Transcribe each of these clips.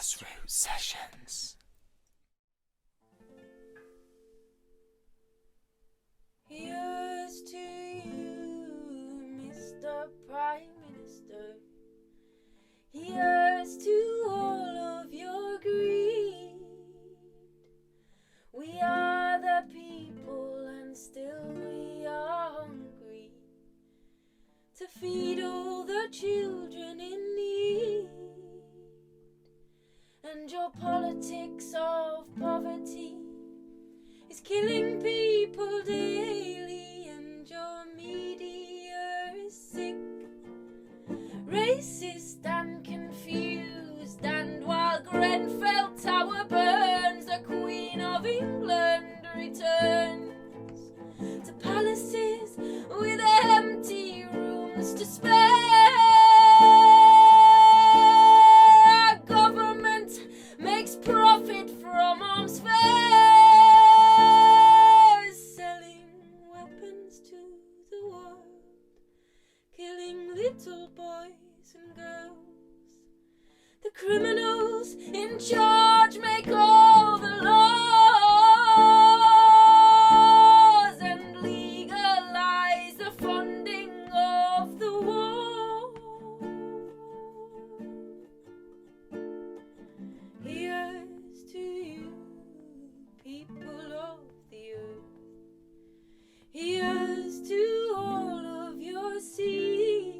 Grassroots Sessions. Here's to you, Mr. Prime Minister. Here's to all of your greed. We are the people and still we are hungry to feed all the children in need. And your politics of poverty is killing people daily, and your media is sick, racist and confused. And while Grenfell Tower burns, the Queen of England returns to palaces with empty rooms to spare. Our government makes profit from arms fairs, selling weapons to the world, killing little boys and girls. The criminals in charge make all the laws and legalize the funding of the war. Here's to you, people of the earth. Here's to all of your seeds.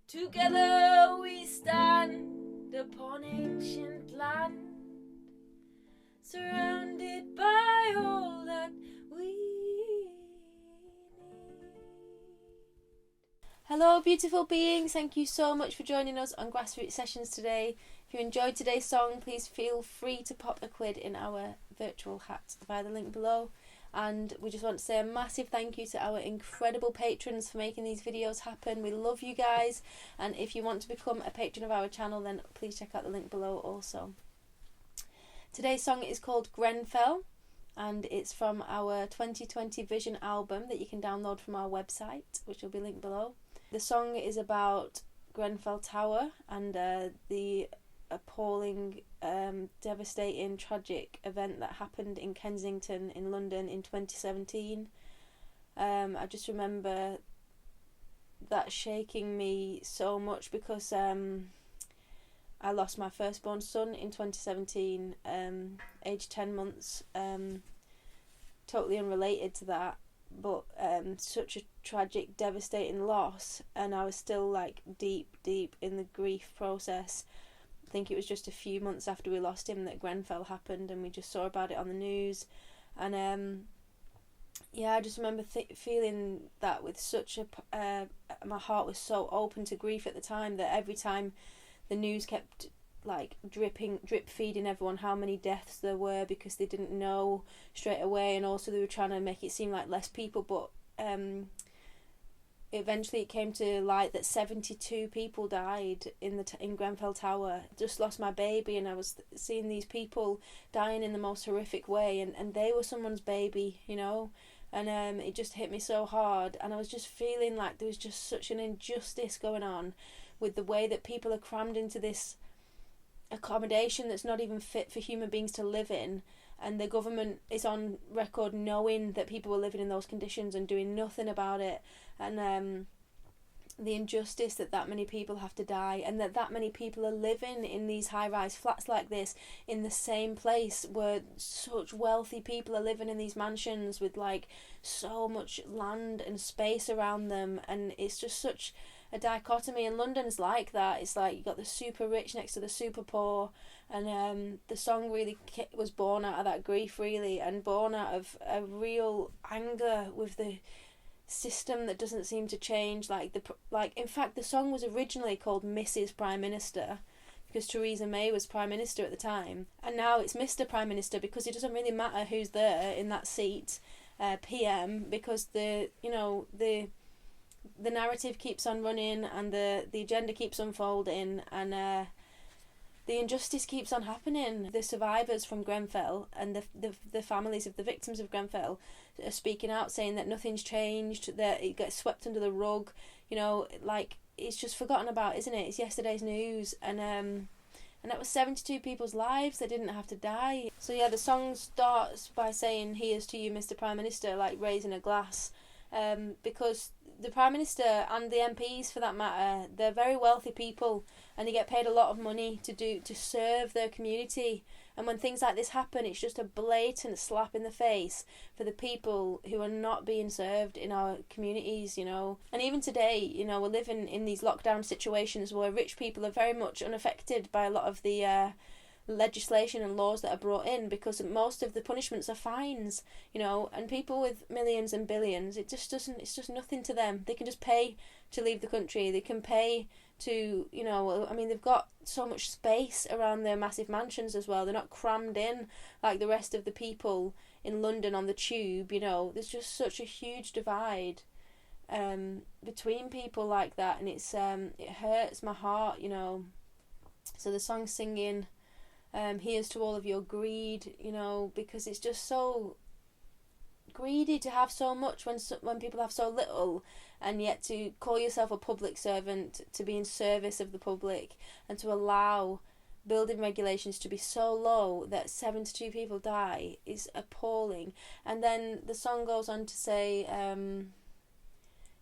Together we stand upon ancient land, surrounded by all that we need. Hello beautiful beings, thank you so much for joining us on Grassroots Sessions today. If you enjoyed today's song, please feel free to pop a quid in our virtual hat via the link below. And we just want to say a massive thank you to our incredible patrons for making these videos happen. We love you guys, and if you want to become a patron of our channel, then please check out the link below also. Today's song is called Grenfell, and it's from our 2020 Vision album that you can download from our website, which will be linked below. The song is about Grenfell Tower and the appalling, devastating, tragic event that happened in Kensington in London in 2017. I just remember that shaking me so much because I lost my firstborn son in 2017, aged 10 months, totally unrelated to that, but such a tragic, devastating loss, and I was still like deep in the grief process. I think it was just a few months after we lost him that Grenfell happened, and we just saw about it on the news. And I just remember feeling that with such a my heart was so open to grief at the time that every time the news kept like drip feeding everyone how many deaths there were, because they didn't know straight away, and also they were trying to make it seem like less people, but eventually it came to light that 72 people died in Grenfell Tower. Just lost my baby, and I was seeing these people dying in the most horrific way, and they were someone's baby, you know, and it just hit me so hard, and I was just feeling like there was just such an injustice going on with the way that people are crammed into this accommodation that's not even fit for human beings to live in, and the government is on record knowing that people were living in those conditions and doing nothing about it, and the injustice that many people have to die, and that many people are living in these high-rise flats like this in the same place where such wealthy people are living in these mansions with like so much land and space around them, and it's just such a dichotomy. And London's like that. It's like you got the super rich next to the super poor, and the song really was born out of that grief, really, and born out of a real anger with the system that doesn't seem to change. In fact, the song was originally called Mrs. Prime Minister because Theresa May was Prime Minister at the time, and now it's Mr. Prime Minister because it doesn't really matter who's there in that seat, PM, because the narrative keeps on running, and the agenda keeps unfolding, and the injustice keeps on happening. The survivors from Grenfell and the families of the victims of Grenfell are speaking out, saying that nothing's changed, that it gets swept under the rug. You know, like it's just forgotten about, isn't it? It's yesterday's news, and that was 72 people's lives that didn't have to die. So yeah, the song starts by saying, "Here's to you, Mr. Prime Minister," like raising a glass, because the Prime Minister and the MPs, for that matter, they're very wealthy people, and they get paid a lot of money to serve their community. And when things like this happen, it's just a blatant slap in the face for the people who are not being served in our communities, you know. And even today, you know, we're living in these lockdown situations where rich people are very much unaffected by a lot of the legislation and laws that are brought in, because most of the punishments are fines, you know, and people with millions and billions, it's just nothing to them. They can just pay to leave the country. They can pay to, you know, I mean, they've got so much space around their massive mansions as well. They're not crammed in like the rest of the people in London on the tube, you know. There's just such a huge divide between people like that, and it's it hurts my heart, you know. So the song's singing, here's to all of your greed, you know, because it's just so greedy to have so much when people have so little, and yet to call yourself a public servant, to be in service of the public, and to allow building regulations to be so low that 72 people die is appalling. And then the song goes on to say,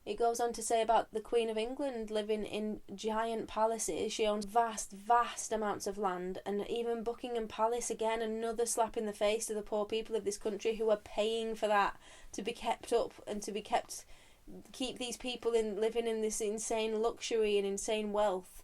it goes on to say about the Queen of England living in giant palaces. She owns vast amounts of land, and even Buckingham Palace, again, another slap in the face to the poor people of this country who are paying for that to be kept up and to be keep these people living in this insane luxury and insane wealth.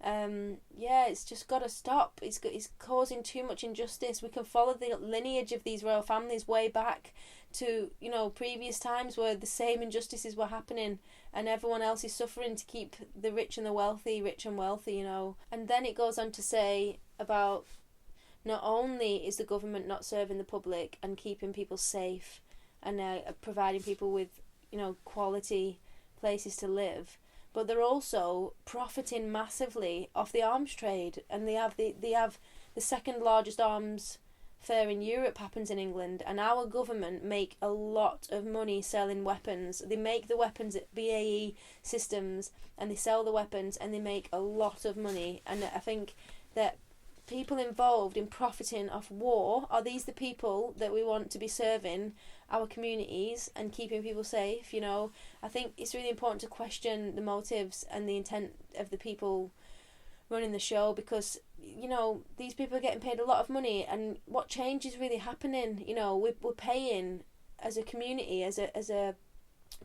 Yeah, it's just got to stop. It's causing too much injustice. We can follow the lineage of these royal families way back to, you know, previous times where the same injustices were happening, and everyone else is suffering to keep the rich and the wealthy rich and wealthy, you know. And then it goes on to say about, not only is the government not serving the public and keeping people safe and providing people with, you know, quality places to live, but they're also profiting massively off the arms trade, and they have the second largest arms fair in Europe happens in England, and our government make a lot of money selling weapons. They make the weapons at BAE Systems, and they sell the weapons, and they make a lot of money. And I think that people involved in profiting off war, are these the people that we want to be serving our communities and keeping people safe? You know, I think it's really important to question the motives and the intent of the people running the show, because, you know, these people are getting paid a lot of money, and what change is really happening? You know, we're paying as a community, as a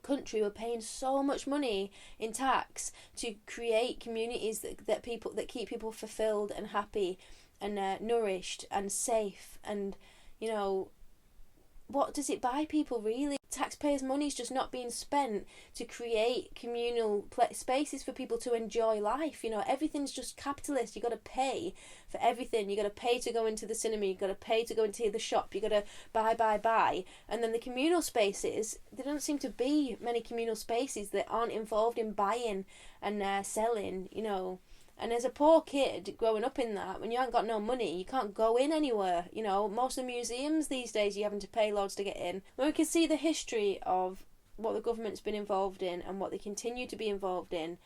country, we're paying so much money in tax to create communities that keep people fulfilled and happy and nourished and safe. And, you know, what does it buy people really? Taxpayers' money is just not being spent to create communal spaces for people to enjoy life. You know, everything's just capitalist. You got to pay for everything. You got to pay to go into the cinema. You got to pay to go into the shop. You got to buy. And then the communal spaces, there don't seem to be many communal spaces that aren't involved in buying and selling. You know. And as a poor kid growing up in that, when you haven't got no money, you can't go in anywhere. You know, most of the museums these days, you're having to pay loads to get in. When we can see the history of what the government's been involved in and what they continue to be involved in,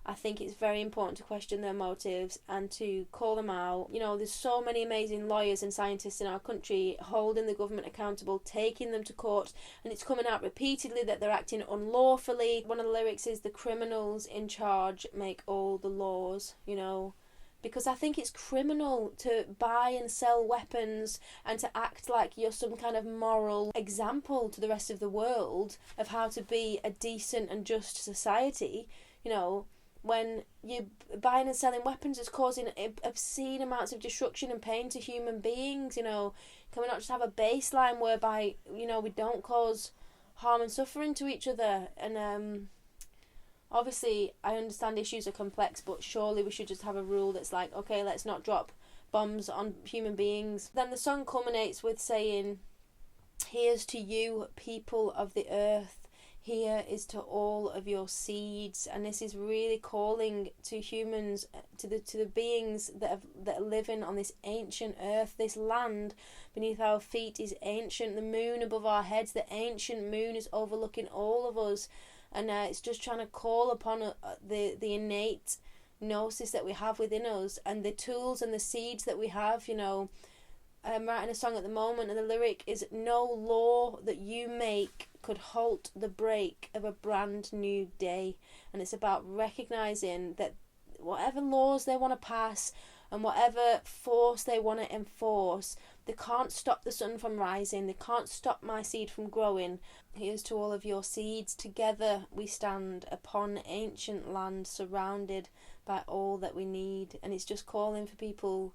I think it's very important to question their motives and to call them out. You know, there's so many amazing lawyers and scientists in our country holding the government accountable, taking them to court, and it's coming out repeatedly that they're acting unlawfully. One of the lyrics is, "The criminals in charge make all the laws," you know. Because I think it's criminal to buy and sell weapons and to act like you're some kind of moral example to the rest of the world of how to be a decent and just society, you know. When you're buying and selling weapons, it's causing obscene amounts of destruction and pain to human beings, you know. Can we not just have a baseline whereby, you know, we don't cause harm and suffering to each other? And obviously, I understand issues are complex, but surely we should just have a rule that's like, okay, let's not drop bombs on human beings. Then the song culminates with saying, "Here's to you, people of the earth. Here is to all of your seeds." And this is really calling to humans, to the beings that are living on this ancient earth. This land beneath our feet is ancient. The moon above our heads, the ancient moon, is overlooking all of us. and it's just trying to call upon the innate gnosis that we have within us, and the tools and the seeds that we have. You know, I'm writing a song at the moment, and the lyric is, "No law that you make could halt the break of a brand new day." And it's about recognizing that whatever laws they want to pass and whatever force they want to enforce, they can't stop the sun from rising, they can't stop my seed from growing. Here's to all of your seeds. Together we stand upon ancient land, surrounded by all that we need. And it's just calling for people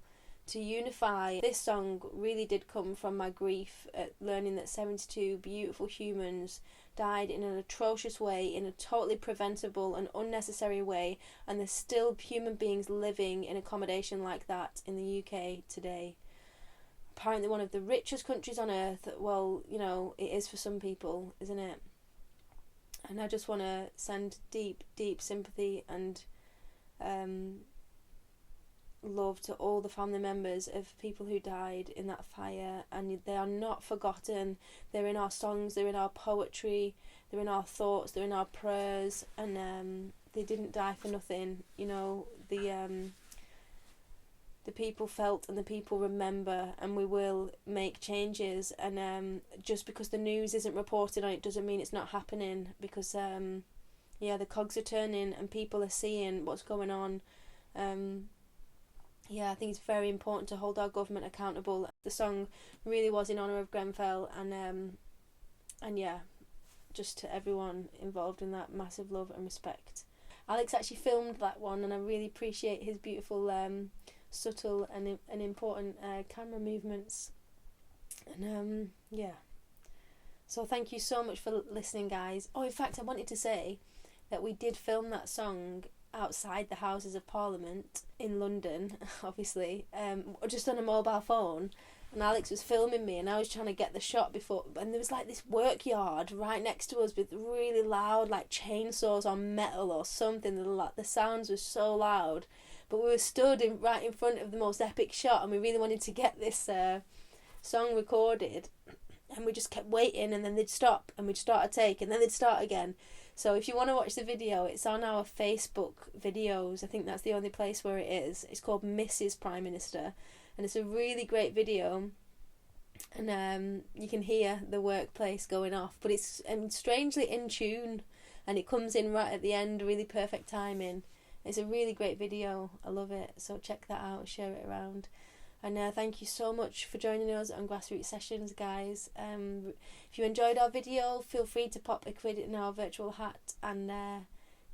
to unify. This song really did come from my grief at learning that 72 beautiful humans died in an atrocious way, in a totally preventable and unnecessary way, and there's still human beings living in accommodation like that in the UK today. Apparently one of the richest countries on earth. Well, you know, it is for some people, isn't it? And I just want to send deep, deep sympathy and love to all the family members of people who died in that fire, and they are not forgotten. They're in our songs, they're in our poetry, they're in our thoughts, they're in our prayers, and they didn't die for nothing. You know, the people felt and the people remember, and we will make changes. And just because the news isn't reported on it doesn't mean it's not happening, because the cogs are turning and people are seeing what's going on. I think it's very important to hold our government accountable. The song really was in honour of Grenfell, and just to everyone involved in that, massive love and respect. Alex actually filmed that one, and I really appreciate his beautiful, subtle and important camera movements. And so thank you so much for listening, guys. Oh, in fact, I wanted to say that we did film that song outside the Houses of Parliament in London, obviously, just on a mobile phone, and Alex was filming me, and I was trying to get the shot before, and there was like this work yard right next to us with really loud like chainsaws on metal or something. The sounds were so loud, but we were stood right in front of the most epic shot, and we really wanted to get this song recorded, and we just kept waiting, and then they'd stop and we'd start a take, and then they'd start again. So if you want to watch the video, it's on our Facebook videos. I think that's the only place where it is. It's called Mrs. Prime Minister, and it's a really great video. And you can hear the workplace going off, but it's strangely in tune, and it comes in right at the end, really perfect timing. It's a really great video. I love it. So check that out, share it around. And thank you so much for joining us on Grassroots Sessions, guys. If you enjoyed our video, feel free to pop a quid in our virtual hat. And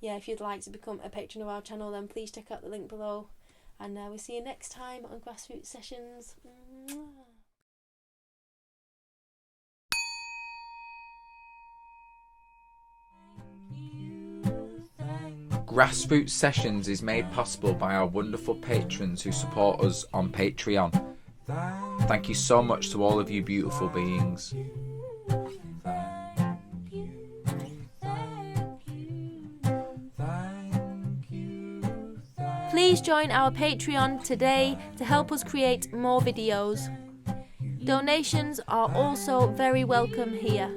if you'd like to become a patron of our channel, then please check out the link below. And we'll see you next time on Grassroots Sessions. Grassroots Sessions is made possible by our wonderful patrons who support us on Patreon. Thank you so much to all of you beautiful beings. Please join our Patreon today to help us create more videos. Donations are also very welcome here.